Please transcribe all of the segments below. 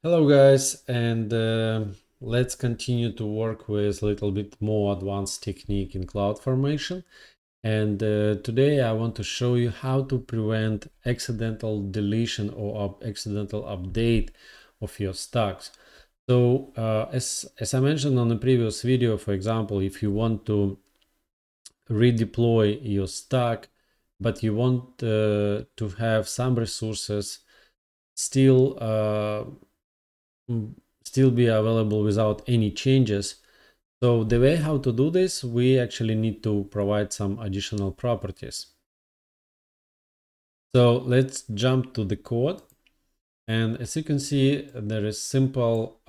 Hello guys, and let's continue to work with a little bit more advanced technique in CloudFormation. And today I want to show you how to prevent accidental deletion or accidental update of your stacks. So as I mentioned on the previous video, for example, if you want to redeploy your stack, but you want to have some resources still still be available without any changes. So the way how to do this, we actually need to provide some additional properties. So let's jump to the code. And as you can see, there is simple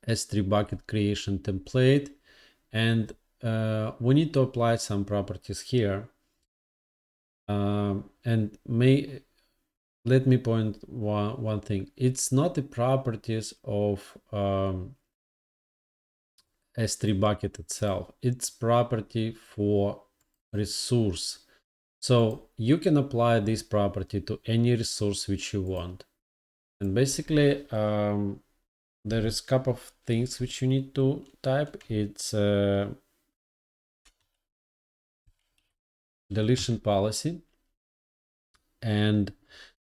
S3 bucket creation template. And we need to apply some properties here. And let me point one thing. It's not the properties of S3 bucket itself. It's property for resource. So you can apply this property to any resource which you want. And basically, there is a couple of things which you need to type. It's deletion policy. And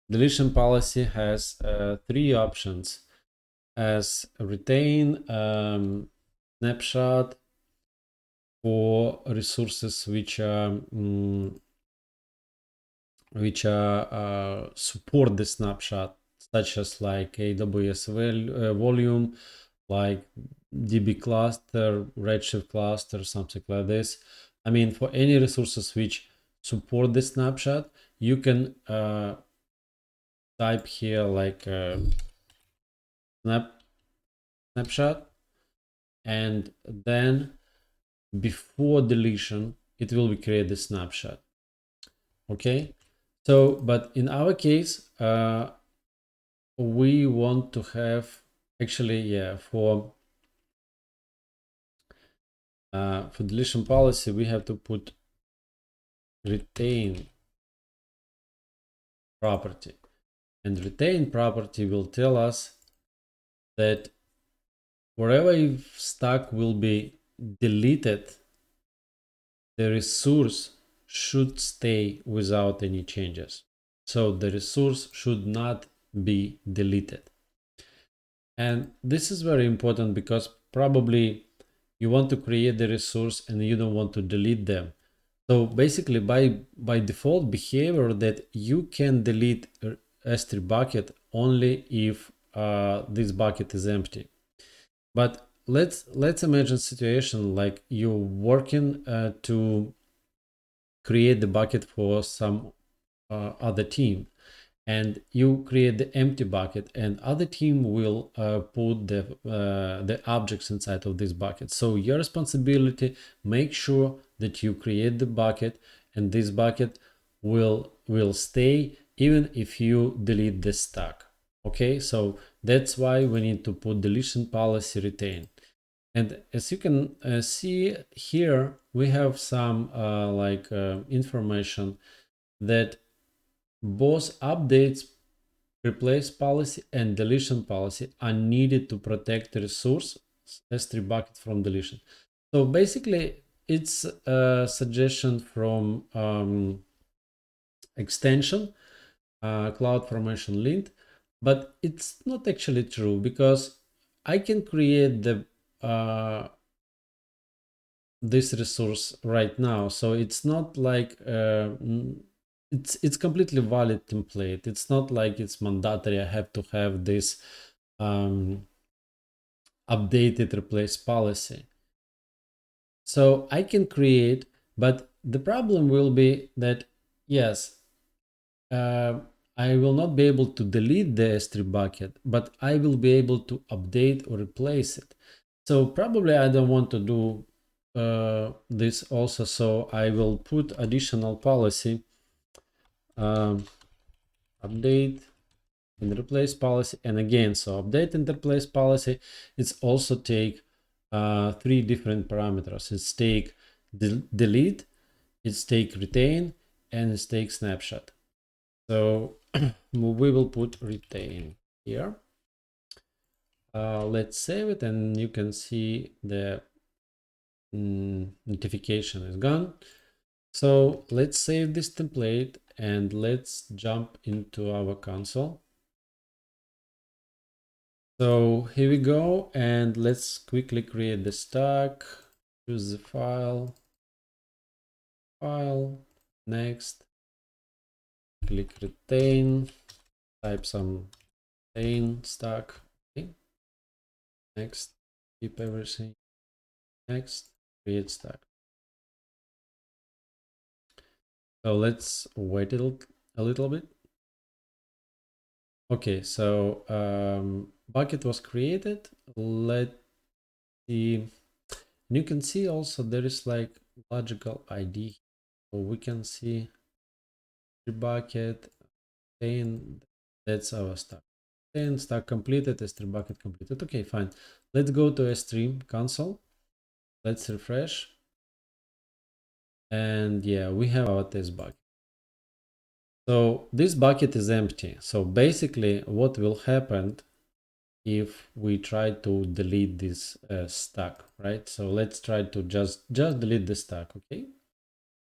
deletion policy has three options as retain, snapshot for resources which are support the snapshot, such as like AWS volume, like DB cluster, Redshift cluster, something like this. I mean, for any resources which support the snapshot, you can type here like snapshot, and then before deletion, it will create the snapshot. Okay. So, but in our case, we want to have actually, for deletion policy, we have to put retain property, and retain property will tell us that wherever stack will be deleted, the resource should stay without any changes. So the resource should not be deleted. And this is very important because probably you want to create the resource and you don't want to delete them. So basically by default behavior that you can delete S3 bucket only if this bucket is empty. But let's imagine situation like you're working to create the bucket for some other team, and you create the empty bucket, and other team will put the objects inside of this bucket. So your responsibility, make sure that you create the bucket, and this bucket will stay even if you delete the stack. Okay, so that's why we need to put deletion policy retain. And as you can see here, we have some information that both updates replace policy and deletion policy are needed to protect the resource S3 bucket from deletion. So basically, it's a suggestion from extension CloudFormation lint, but it's not actually true because I can create the this resource right now. So it's not like it's completely valid template. It's not like it's mandatory. I have to have this updated replace policy. So I can create, but the problem will be that yes, I will not be able to delete the S3 bucket, but I will be able to update or replace it. So probably I don't want to do this also, so I will put additional policy, update and replace policy. And again, so update and replace policy, it's also take three different parameters. It's take delete, it's take retain, and it's take snapshot. So we will put retain here. Let's save it, and you can see the notification is gone. So let's save this template and let's jump into our console. So here we go, and let's quickly create the stack. Choose the file, next, click retain, type some retain stack, okay. Next, keep everything, next, create stack. So let's wait a little bit. Okay, so bucket was created. Let's see. You can see also there is like logical ID. So we can see the bucket, then that's our stack. Then stack completed, S3 bucket completed. Okay, fine. Let's go to S3 console. Let's refresh. And yeah, we have our test bucket. So this bucket is empty. So basically what will happen if we try to delete this stack, right? So let's try to just delete the stack, okay?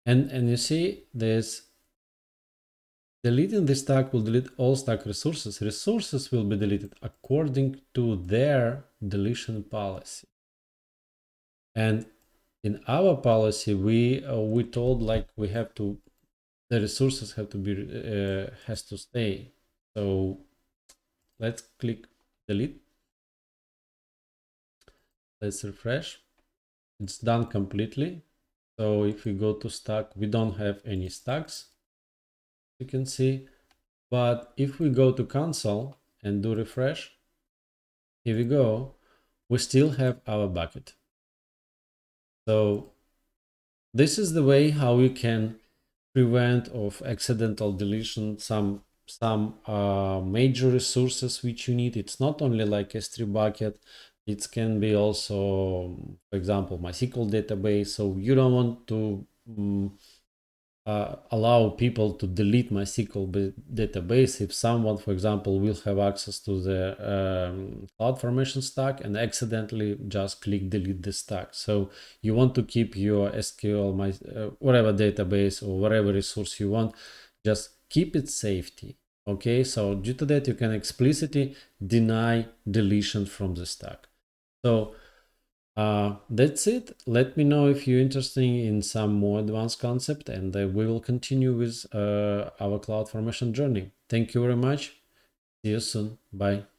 And you see this deleting the stack will delete all stack resources. Resources will be deleted according to their deletion policy. And in our policy, we told like we have to, the resources have to be has to stay. So let's click delete. Let's refresh. It's done completely. So if we go to stack, we don't have any stacks, you can see. But if we go to console and do refresh, here we go, we still have our bucket. So this is the way how you can prevent of accidental deletion some major resources which you need. It's not only like S3 bucket, it can be also, for example, MySQL database. So you don't want to allow people to delete MySQL database if someone, for example, will have access to the CloudFormation stack and accidentally just click delete the stack. So you want to keep your SQL, whatever database or whatever resource you want, just keep it safety. Okay, so due to that, you can explicitly deny deletion from the stack. So that's it. Let me know if you're interested in some more advanced concept, and we will continue with our CloudFormation journey. Thank you very much. See you soon. Bye.